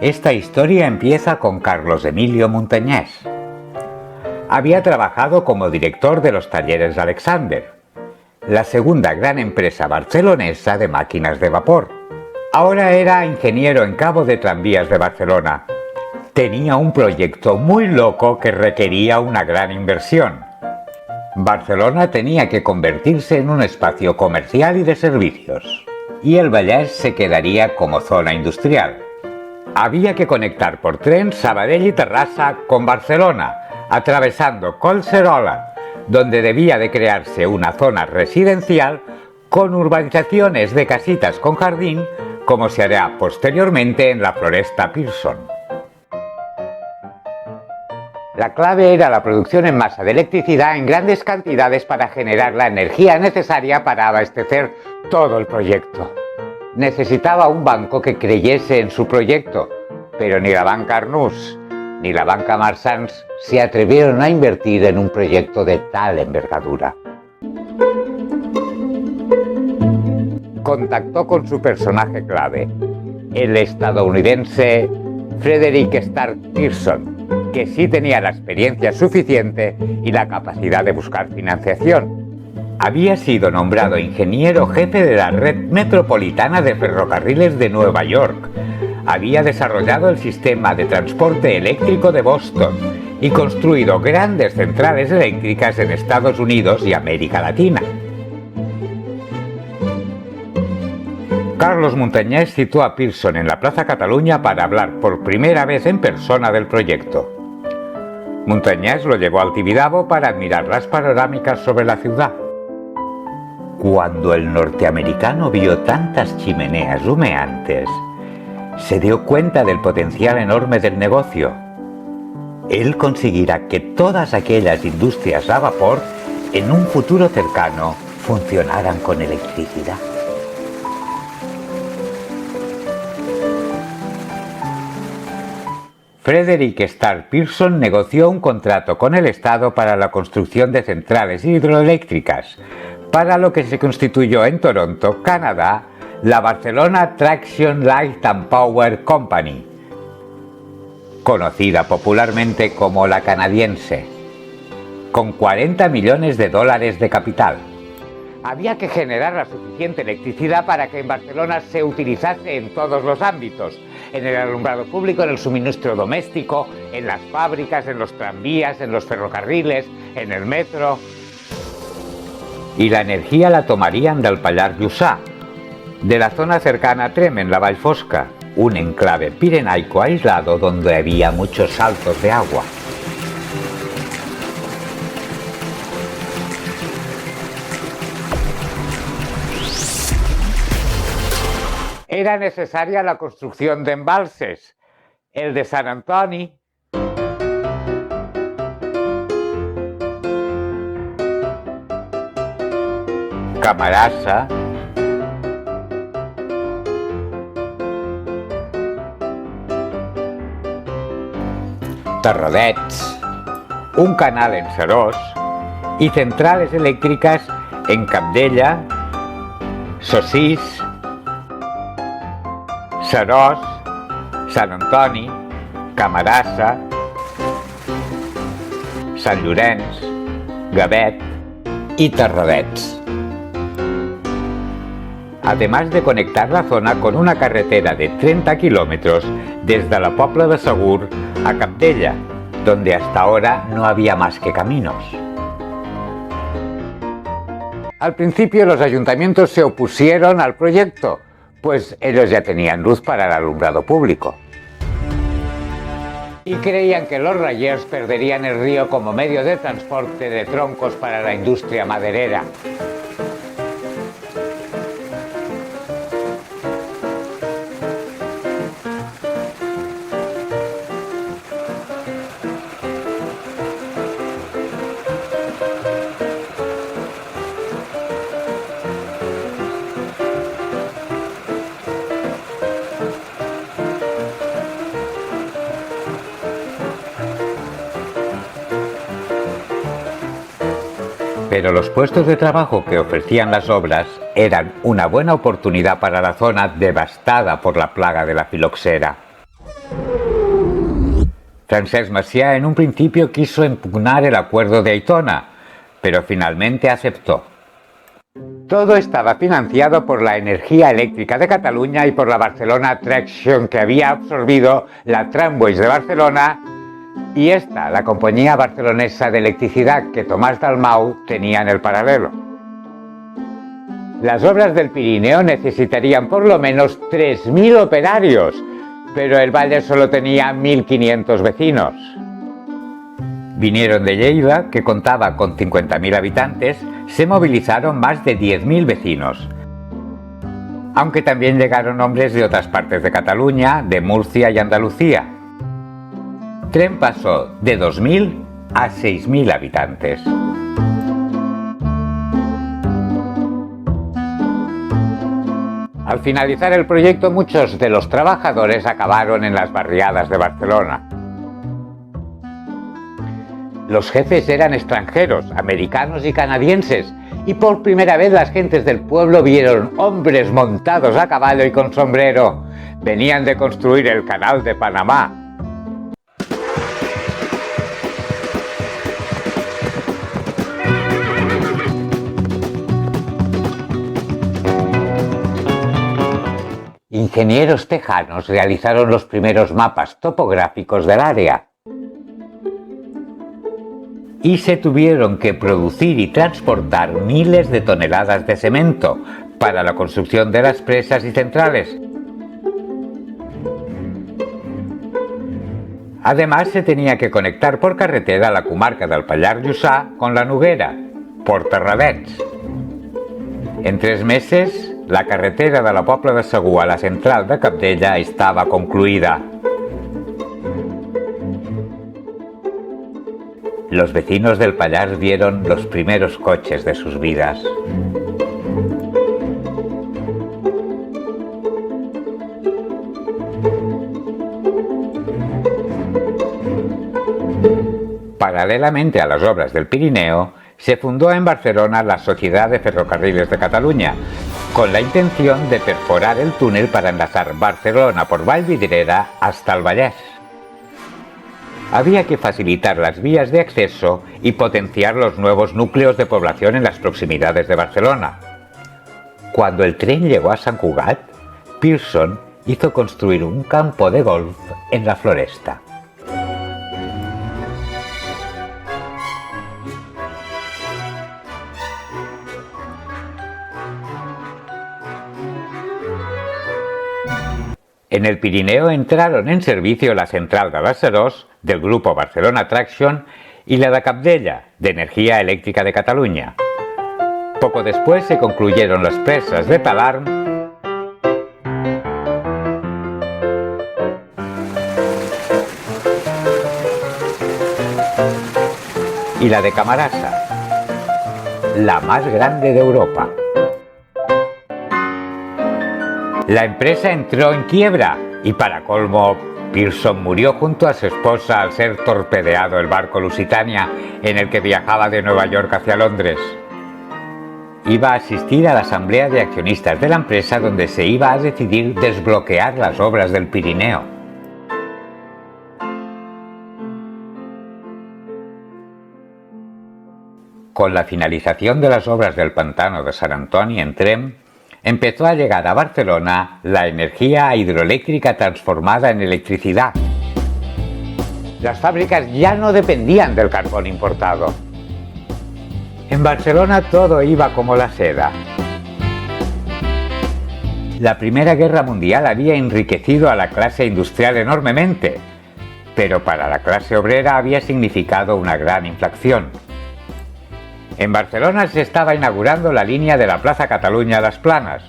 Esta historia empieza con Carlos Emilio Montañés. Había trabajado como director de los talleres Alexander, la segunda gran empresa barcelonesa de máquinas de vapor. Ahora era ingeniero en cabo de tranvías de Barcelona. Tenía un proyecto muy loco que requería una gran inversión. Barcelona tenía que convertirse en un espacio comercial y de servicios, y el Vallès se quedaría como zona industrial. Había que conectar por tren Sabadell y Terrassa con Barcelona, atravesando Collserola, donde debía de crearse una zona residencial con urbanizaciones de casitas con jardín, como se hará posteriormente en la Floresta Pearson. La clave era la producción en masa de electricidad en grandes cantidades para generar la energía necesaria para abastecer todo el proyecto. Necesitaba un banco que creyese en su proyecto, pero ni la banca Arnús ni la banca Marsans se atrevieron a invertir en un proyecto de tal envergadura. Contactó con su personaje clave, el estadounidense Frederick Stark Pearson, que sí tenía la experiencia suficiente y la capacidad de buscar financiación. Había sido nombrado ingeniero jefe de la red metropolitana de ferrocarriles de Nueva York. Había desarrollado el sistema de transporte eléctrico de Boston y construido grandes centrales eléctricas en Estados Unidos y América Latina. Carlos Montañés citó a Pearson en la Plaza Cataluña para hablar por primera vez en persona del proyecto. Montañés lo llevó al Tibidabo para admirar las panorámicas sobre la ciudad. Cuando el norteamericano vio tantas chimeneas humeantes, se dio cuenta del potencial enorme del negocio. Él conseguirá que todas aquellas industrias a vapor, en un futuro cercano, funcionaran con electricidad. Frederick Stark Pearson negoció un contrato con el Estado para la construcción de centrales hidroeléctricas, para lo que se constituyó en Toronto, Canadá, la Barcelona Traction Light and Power Company, conocida popularmente como la canadiense, con 40 millones de dólares de capital. Había que generar la suficiente electricidad para que en Barcelona se utilizase en todos los ámbitos, en el alumbrado público, en el suministro doméstico, en las fábricas, en los tranvías, en los ferrocarriles, en el metro. Y la energía la tomarían del Pallars Jussá, de la zona cercana a Trem, en la Vall Fosca, un enclave pirenaico aislado donde había muchos saltos de agua. Era necesaria la construcción de embalses, el de Sant Antoni, Camarasa, Terradets, un canal en Serós y centrales eléctricas en Cabdella, Sossís, Serós, Sant Antoni, Camarasa, Sant Llorenç, Gavet y Terradets. Además de conectar la zona con una carretera de 30 kilómetros desde la Pobla de Segur a Cabdella, donde hasta ahora no había más que caminos. Al principio los ayuntamientos se opusieron al proyecto, pues ellos ya tenían luz para el alumbrado público. Y creían que los rayers perderían el río como medio de transporte de troncos para la industria maderera. Pero los puestos de trabajo que ofrecían las obras eran una buena oportunidad para la zona devastada por la plaga de la filoxera. Francesc Macià en un principio quiso impugnar el acuerdo de Aitona, pero finalmente aceptó. Todo estaba financiado por la Energía Eléctrica de Cataluña y por la Barcelona Traction, que había absorbido la Tramways de Barcelona y esta, la compañía barcelonesa de electricidad que Tomás Dalmau tenía en el paralelo. Las obras del Pirineo necesitarían por lo menos 3.000 operarios, pero el valle solo tenía 1.500 vecinos. Vinieron de Lleida, que contaba con 50.000 habitantes, se movilizaron más de 10.000 vecinos. Aunque también llegaron hombres de otras partes de Cataluña, de Murcia y Andalucía. Tremp pasó de 2.000 a 6.000 habitantes. Al finalizar el proyecto, muchos de los trabajadores acabaron en las barriadas de Barcelona. Los jefes eran extranjeros, americanos y canadienses, y por primera vez las gentes del pueblo vieron hombres montados a caballo y con sombrero. Venían de construir el Canal de Panamá. Ingenieros tejanos realizaron los primeros mapas topográficos del área. Y se tuvieron que producir y transportar miles de toneladas de cemento para la construcción de las presas y centrales. Además, se tenía que conectar por carretera la comarca del Pallars Jussá con la Noguera, por Terradets. En 3 meses, la carretera de la Pobla de Segur a la central de Cabdella estaba concluida. Los vecinos del Pallars vieron los primeros coches de sus vidas. Paralelamente a las obras del Pirineo, se fundó en Barcelona la Sociedad de Ferrocarriles de Cataluña, con la intención de perforar el túnel para enlazar Barcelona por Vallvidrera hasta el Vallès. Había que facilitar las vías de acceso y potenciar los nuevos núcleos de población en las proximidades de Barcelona. Cuando el tren llegó a Sant Cugat, Pearson hizo construir un campo de golf en la Floresta. En el Pirineo entraron en servicio la central de Balserós, del grupo Barcelona Traction, y la de Cabdella, de Energía Eléctrica de Cataluña. Poco después se concluyeron las presas de Talarn y la de Camarasa, la más grande de Europa. La empresa entró en quiebra y, para colmo, Pearson murió junto a su esposa al ser torpedeado el barco Lusitania en el que viajaba de Nueva York hacia Londres. Iba a asistir a la asamblea de accionistas de la empresa, donde se iba a decidir desbloquear las obras del Pirineo. Con la finalización de las obras del pantano de Sant Antoni en Tremp, empezó a llegar a Barcelona la energía hidroeléctrica transformada en electricidad. Las fábricas ya no dependían del carbón importado. En Barcelona todo iba como la seda. La Primera Guerra Mundial había enriquecido a la clase industrial enormemente, pero para la clase obrera había significado una gran inflación. En Barcelona se estaba inaugurando la línea de la Plaza Catalunya a Las Planas.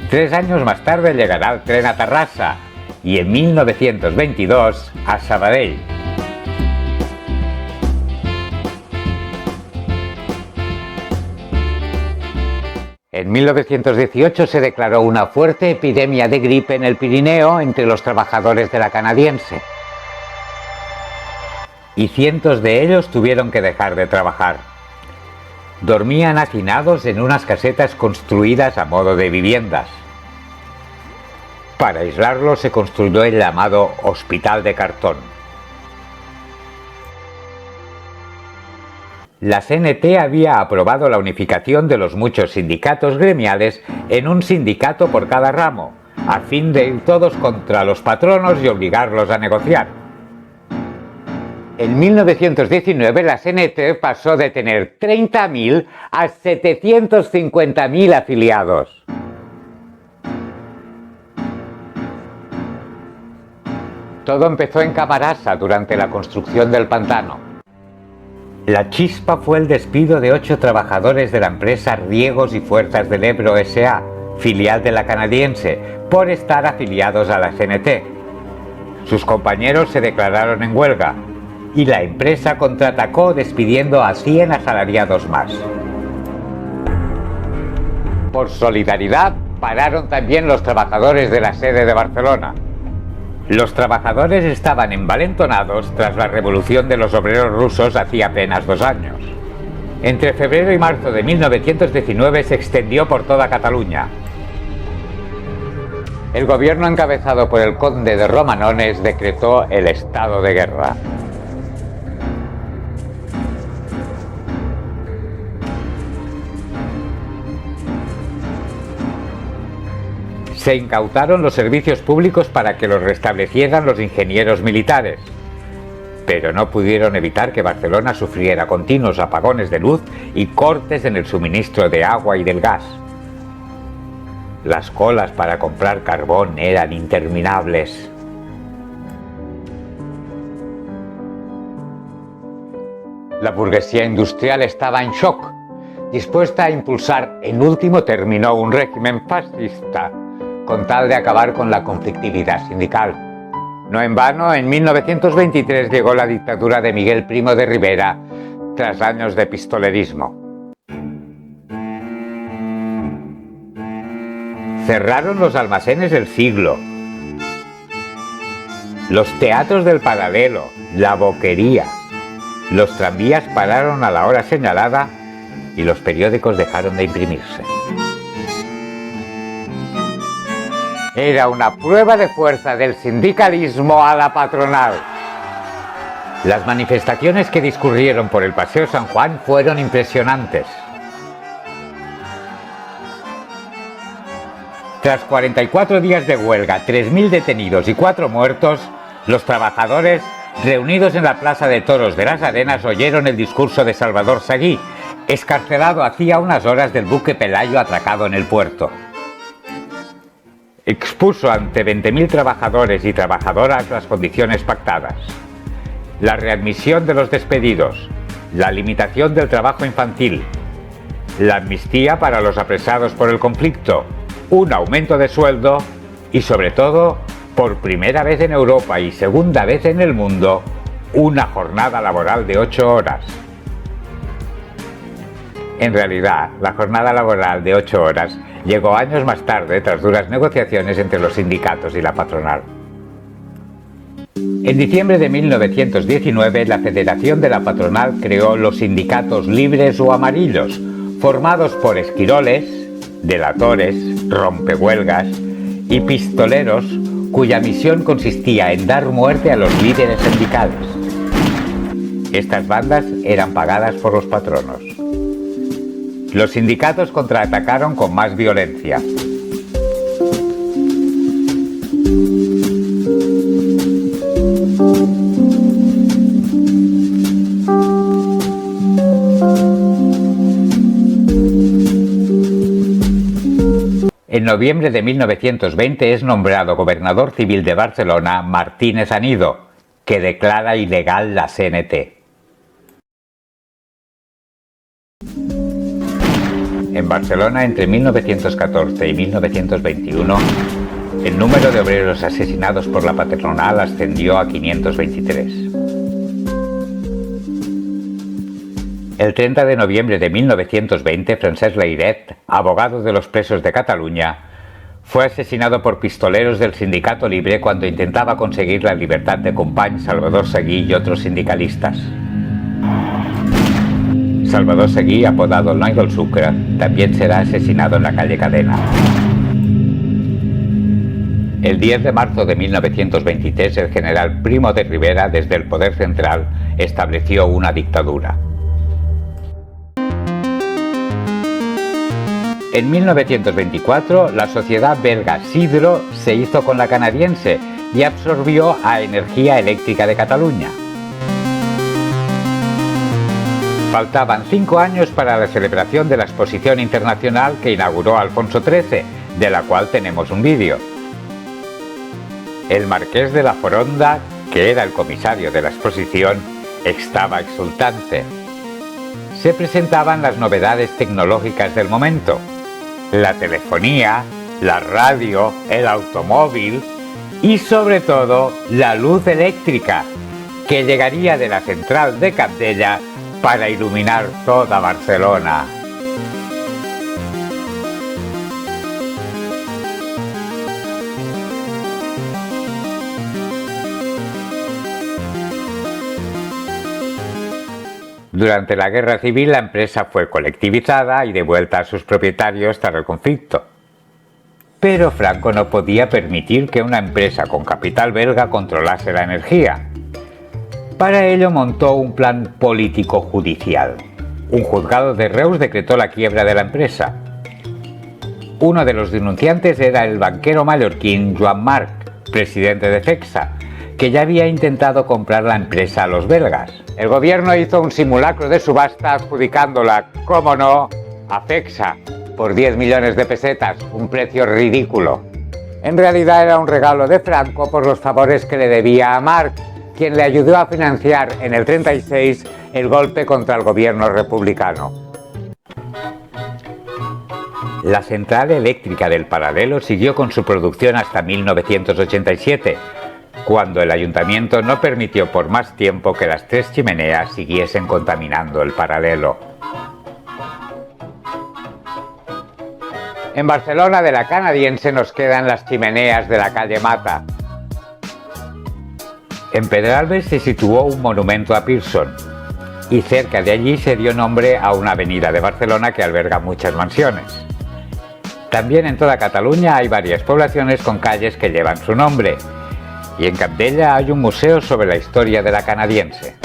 Tres años más tarde llegará el tren a Terrassa y en 1922 a Sabadell. En 1918 se declaró una fuerte epidemia de gripe en el Pirineo entre los trabajadores de la canadiense. Y cientos de ellos tuvieron que dejar de trabajar. dormían hacinados en unas casetas construidas a modo de viviendas. Para aislarlos se construyó el llamado Hospital de Cartón. La CNT había aprobado la unificación de los muchos sindicatos gremiales en un sindicato por cada ramo, a fin de ir todos contra los patronos y obligarlos a negociar. En 1919 la CNT pasó de tener 30.000 a 750.000 afiliados. Todo empezó en Camarasa durante la construcción del pantano. La chispa fue el despido de 8 trabajadores de la empresa Riegos y Fuerzas del Ebro S.A., filial de la canadiense, por estar afiliados a la CNT. Sus compañeros se declararon en huelga y la empresa contraatacó despidiendo a 100 asalariados más. Por solidaridad, pararon también los trabajadores de la sede de Barcelona. Los trabajadores estaban envalentonados tras la revolución de los obreros rusos hacía apenas 2 años. Entre febrero y marzo de 1919 se extendió por toda Cataluña. El gobierno encabezado por el conde de Romanones decretó el estado de guerra. Se incautaron los servicios públicos para que los restablecieran los ingenieros militares, pero no pudieron evitar que Barcelona sufriera continuos apagones de luz y cortes en el suministro de agua y del gas. Las colas para comprar carbón eran interminables. La burguesía industrial estaba en shock, dispuesta a impulsar en último término un régimen fascista, con tal de acabar con la conflictividad sindical. No en vano, en 1923 llegó la dictadura de Miguel Primo de Rivera, tras años de pistolerismo. Cerraron los almacenes del Siglo, los teatros del Paralelo, la Boquería, los tranvías pararon a la hora señalada y los periódicos dejaron de imprimirse. Era una prueba de fuerza del sindicalismo a la patronal. Las manifestaciones que discurrieron por el Paseo San Juan fueron impresionantes. Tras 44 días de huelga, 3.000 detenidos y 4 muertos, los trabajadores, reunidos en la Plaza de Toros de las Arenas, oyeron el discurso de Salvador Seguí, excarcelado hacía unas horas del buque Pelayo atracado en el puerto. Expuso ante 20.000 trabajadores y trabajadoras las condiciones pactadas: la readmisión de los despedidos, la limitación del trabajo infantil, la amnistía para los apresados por el conflicto, un aumento de sueldo y, sobre todo, por primera vez en Europa y segunda vez en el mundo, una jornada laboral de 8 horas. En realidad, la jornada laboral de 8 horas llegó años más tarde tras duras negociaciones entre los sindicatos y la patronal. En diciembre de 1919, la Federación de la Patronal creó los sindicatos libres o amarillos, formados por esquiroles, delatores, rompehuelgas y pistoleros, cuya misión consistía en dar muerte a los líderes sindicales. Estas bandas eran pagadas por los patronos. Los sindicatos contraatacaron con más violencia. En noviembre de 1920 es nombrado gobernador civil de Barcelona Martínez Anido, que declara ilegal la CNT. En Barcelona, entre 1914 y 1921, el número de obreros asesinados por la patronal ascendió a 523. El 30 de noviembre de 1920, Francesc Layret, abogado de los presos de Cataluña, fue asesinado por pistoleros del Sindicato Libre cuando intentaba conseguir la libertad de Companys, Salvador Seguí y otros sindicalistas. Salvador Seguí, apodado el Noi del Sucre, también será asesinado en la calle Cadena. El 10 de marzo de 1923, el general Primo de Rivera, desde el poder central, estableció una dictadura. En 1924, la sociedad belga Sidro se hizo con la canadiense y absorbió a Energía Eléctrica de Cataluña. Faltaban 5 años para la celebración de la exposición internacional que inauguró Alfonso XIII, de la cual tenemos un vídeo. El marqués de la Foronda, que era el comisario de la exposición, estaba exultante. Se presentaban las novedades tecnológicas del momento: la telefonía, la radio, el automóvil y sobre todo la luz eléctrica, que llegaría de la central de Cabdella para iluminar toda Barcelona. Durante la Guerra Civil, la empresa fue colectivizada y devuelta a sus propietarios tras el conflicto. Pero Franco no podía permitir que una empresa con capital belga controlase la energía. Para ello montó un plan político-judicial. Un juzgado de Reus decretó la quiebra de la empresa. Uno de los denunciantes era el banquero mallorquín Joan Marc, presidente de FECSA, que ya había intentado comprar la empresa a los belgas. El gobierno hizo un simulacro de subasta adjudicándola, cómo no, a FECSA por 10 millones de pesetas, un precio ridículo. En realidad era un regalo de Franco por los favores que le debía a Marc, quien le ayudó a financiar en el 36 el golpe contra el gobierno republicano. La central eléctrica del Paralelo siguió con su producción hasta 1987, cuando el ayuntamiento no permitió por más tiempo que las 3 chimeneas siguiesen contaminando el Paralelo. En Barcelona de la canadiense nos quedan las chimeneas de la calle Mata. En Pedralbes se situó un monumento a Pearson y cerca de allí se dio nombre a una avenida de Barcelona que alberga muchas mansiones. También en toda Cataluña hay varias poblaciones con calles que llevan su nombre. Y en Cabdella hay un museo sobre la historia de la canadiense.